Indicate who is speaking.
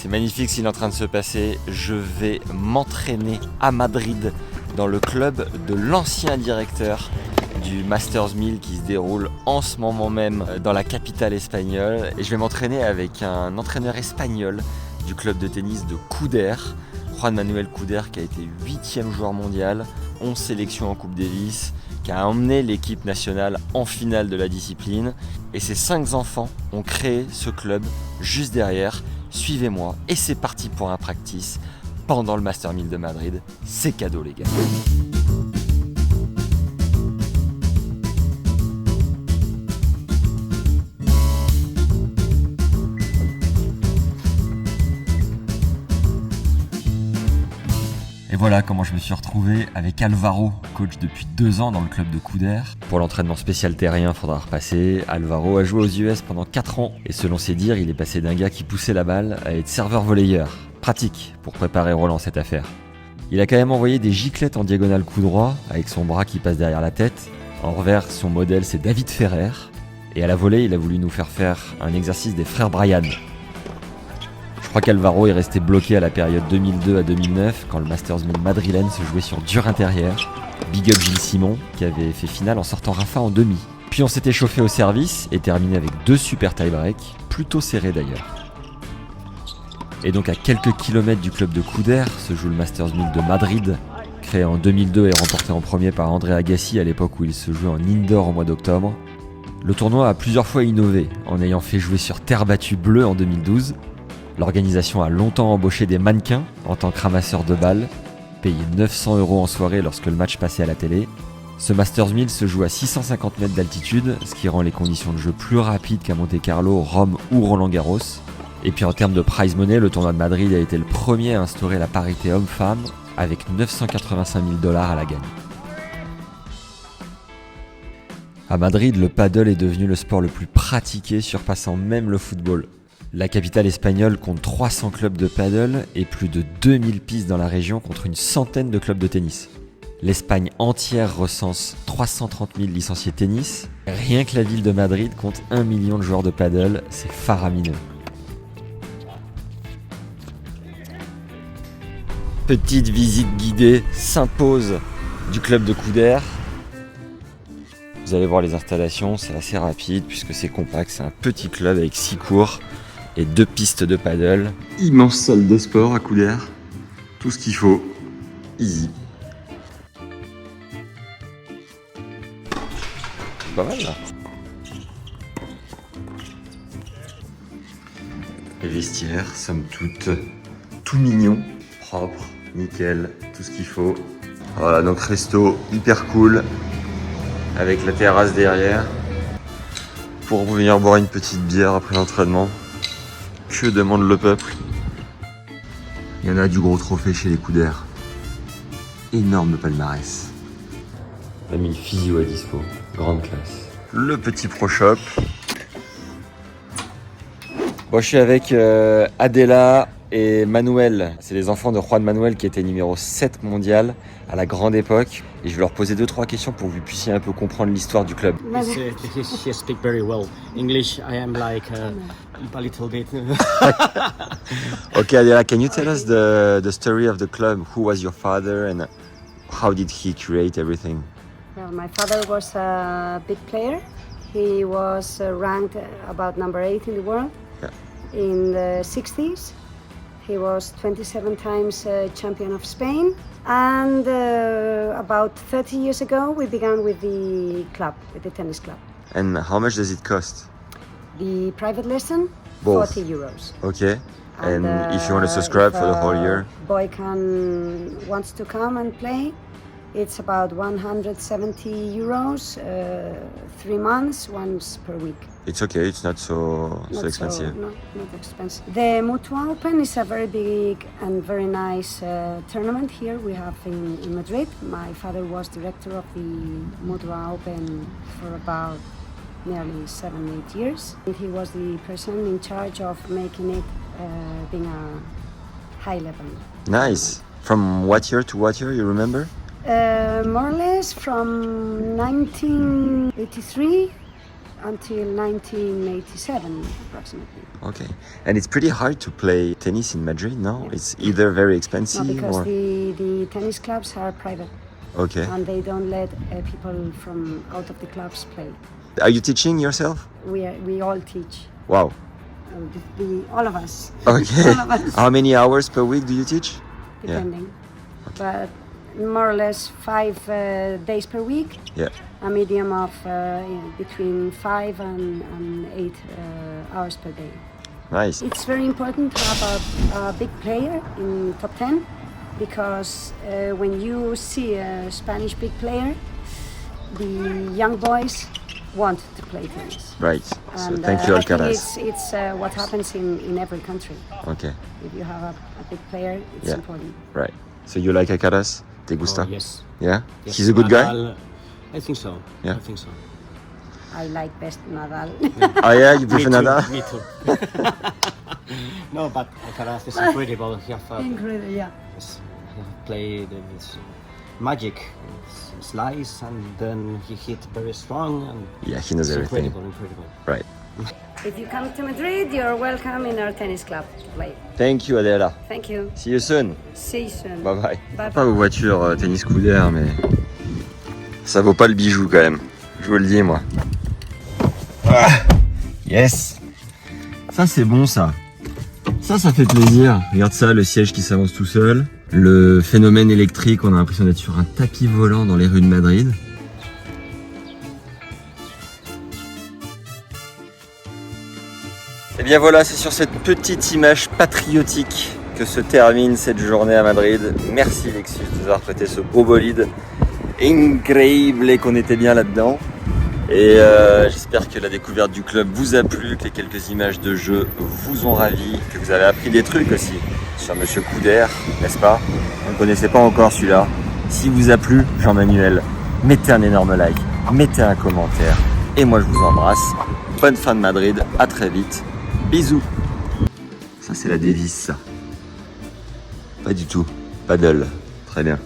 Speaker 1: C'est magnifique ce qu'il est en train de se passer. Je vais m'entraîner à Madrid dans le club de l'ancien directeur du Masters 1000 qui se déroule en ce moment même dans la capitale espagnole. Et je vais m'entraîner avec un entraîneur espagnol du club de tennis de Couder, Juan Manuel Couder, qui a été 8e joueur mondial, 11 sélections en Coupe Davis, qui a emmené l'équipe nationale en finale de la discipline. Et ses 5 enfants ont créé ce club juste derrière. Suivez-moi et c'est parti pour un practice pendant le Master 1000 de Madrid. C'est cadeau les gars. Et voilà comment je me suis retrouvé avec Alvaro, coach depuis 2 ans dans le club de Couder. Pour l'entraînement spécial terrien, faudra repasser. Alvaro a joué aux US pendant 4 ans et selon ses dires, il est passé d'un gars qui poussait la balle à être serveur-volleyeur. Pratique pour préparer Roland cette affaire. Il a quand même envoyé des giclettes en diagonale coup droit avec son bras qui passe derrière la tête. En revers, son modèle c'est David Ferrer. Et à la volée, il a voulu nous faire un exercice des frères Bryan. Je crois qu'Alvaro est resté bloqué à la période 2002 à 2009 quand le Masters 1000 madrilène se jouait sur dur intérieur. Big up Gilles Simon qui avait fait finale en sortant Rafa en demi. Puis on s'était chauffé au service et terminé avec 2 super tie-breaks, plutôt serrés d'ailleurs. Et donc à quelques kilomètres du club de Couder se joue le Masters 1000 de Madrid, créé en 2002 et remporté en premier par André Agassi à l'époque où il se jouait en indoor au mois d'octobre. Le tournoi a plusieurs fois innové en ayant fait jouer sur terre battue bleue en 2012. L'organisation a longtemps embauché des mannequins en tant que ramasseurs de balles, payés 900 € en soirée lorsque le match passait à la télé. Ce Masters 1000 se joue à 650 mètres d'altitude, ce qui rend les conditions de jeu plus rapides qu'à Monte-Carlo, Rome ou Roland-Garros. Et puis en termes de prize money, le tournoi de Madrid a été le premier à instaurer la parité homme-femme avec 985 000 $ à la gagne. À Madrid, le paddle est devenu le sport le plus pratiqué, surpassant même le football. La capitale espagnole compte 300 clubs de paddle et plus de 2000 pistes dans la région contre une centaine de clubs de tennis. L'Espagne entière recense 330 000 licenciés tennis. Rien que la ville de Madrid compte 1 million de joueurs de paddle, c'est faramineux. Petite visite guidée s'impose du club de Couder. Vous allez voir les installations, c'est assez rapide puisque c'est compact, c'est un petit club avec 6 cours. Et 2 pistes de paddle. Immense salle de sport à Couder. Tout ce qu'il faut. Easy. C'est pas mal là. Les vestiaires, somme toute, tout mignon, propre, nickel, tout ce qu'il faut. Voilà, donc resto hyper cool. Avec la terrasse derrière. Pour venir boire une petite bière après l'entraînement. Que demande le peuple? Il y en a du gros trophée chez les Couder. Énorme palmarès. On a mis le physio à dispo. Grande classe. Le petit Pro Shop. Bon, je suis avec Adela et Manuel. C'est les enfants de Juan Manuel qui étaient numéro 7 mondial à la grande époque. Et je vais leur poser 2-3 questions pour que vous puissiez un peu comprendre l'histoire du club.
Speaker 2: She speaks very well English. I am like a little bit.
Speaker 1: Okay, Adela, can you tell us the story of the club? Who was your father and how did he create everything?
Speaker 3: Well, my father was a big player. He was ranked about number 8 in the world in the 60s. He was 27 times champion of Spain. And about 30 years ago, we began with the club, with the tennis club.
Speaker 1: And how much does it cost?
Speaker 3: The private lesson,
Speaker 1: Both.
Speaker 3: 40 euros.
Speaker 1: Okay. And if you want to subscribe for the whole year?
Speaker 3: Boy wants to come and play, it's about 170 euros, 3 months, once per week.
Speaker 1: It's okay, it's not so expensive.
Speaker 3: No, not expensive. The Mutua Open is a very big and very nice tournament here we have in Madrid. My father was director of the Mutua Open for about nearly 7-8 years. He was the person in charge of making it being a high level.
Speaker 1: Nice. From what year to what year, you remember?
Speaker 3: More or less from 1983 until 1987 approximately.
Speaker 1: Okay. And it's pretty hard to play tennis in Madrid, no?
Speaker 3: Yeah.
Speaker 1: It's either very
Speaker 3: No,
Speaker 1: expensive
Speaker 3: because
Speaker 1: or...
Speaker 3: the tennis clubs are private
Speaker 1: Okay.
Speaker 3: and they don't let people from out of the clubs play.
Speaker 1: Are you teaching yourself?
Speaker 3: We all teach,
Speaker 1: Wow.
Speaker 3: all of us,
Speaker 1: Okay.
Speaker 3: all of us,
Speaker 1: How many hours per week do you teach?
Speaker 3: depending. But more or less 5 days per week,
Speaker 1: Yeah.
Speaker 3: a medium of between 5 and 8 hours per day.
Speaker 1: Nice.
Speaker 3: It's very important to have a big player in top 10 because when you see a Spanish big player, the young boys want to play tennis.
Speaker 1: Right. So
Speaker 3: And
Speaker 1: thank you,
Speaker 3: I think
Speaker 1: Alcaraz.
Speaker 3: it's what happens in every country.
Speaker 1: Okay.
Speaker 3: If you have a big player, it's
Speaker 1: Yeah.
Speaker 3: important.
Speaker 1: Right. So you like Alcaraz? ¿Te gusta?
Speaker 2: Oh, yes.
Speaker 1: Yeah?
Speaker 2: Yes.
Speaker 1: He's a good guy?
Speaker 2: Nadal, I think so.
Speaker 1: Yeah.
Speaker 2: I think so.
Speaker 3: I like best Nadal.
Speaker 1: Oh yeah, you
Speaker 2: Me
Speaker 1: prefer
Speaker 2: too.
Speaker 1: Nadal?
Speaker 2: Me too. No, but Alcaraz is incredible. He have
Speaker 3: Incredible, yeah.
Speaker 2: played this magic slice, and then he hit very strong. And
Speaker 1: Yeah, he knows
Speaker 2: it's
Speaker 1: everything.
Speaker 2: incredible.
Speaker 1: Right.
Speaker 3: If you come to Madrid, you're welcome in our tennis club to play.
Speaker 1: Thank you, Adela.
Speaker 3: Thank you.
Speaker 1: See you soon.
Speaker 3: See you soon.
Speaker 1: Bye bye.
Speaker 3: Bye.
Speaker 1: Pas aux voitures tennis Couder, mais ça vaut pas le bijou quand même. Je vous le dis, moi. Ah, yes. Ça, c'est bon, ça. Ça fait plaisir. Regarde ça, le siège qui s'avance tout seul. Le phénomène électrique, on a l'impression d'être sur un tapis volant dans les rues de Madrid. Et bien voilà, c'est sur cette petite image patriotique que se termine cette journée à Madrid. Merci Lexus de nous avoir prêté ce beau bolide. Incroyable qu'on était bien là-dedans. Et j'espère que la découverte du club vous a plu, que les quelques images de jeu vous ont ravi, que vous avez appris des trucs aussi sur Monsieur Couder, n'est-ce pas? On ne connaissait pas encore celui-là. Si vous a plu, Jean-Manuel, mettez un énorme like, mettez un commentaire. Et moi je vous embrasse. Bonne fin de Madrid, à très vite. Bisous. Ça c'est la devise ça. Pas du tout. Paddle. Très bien.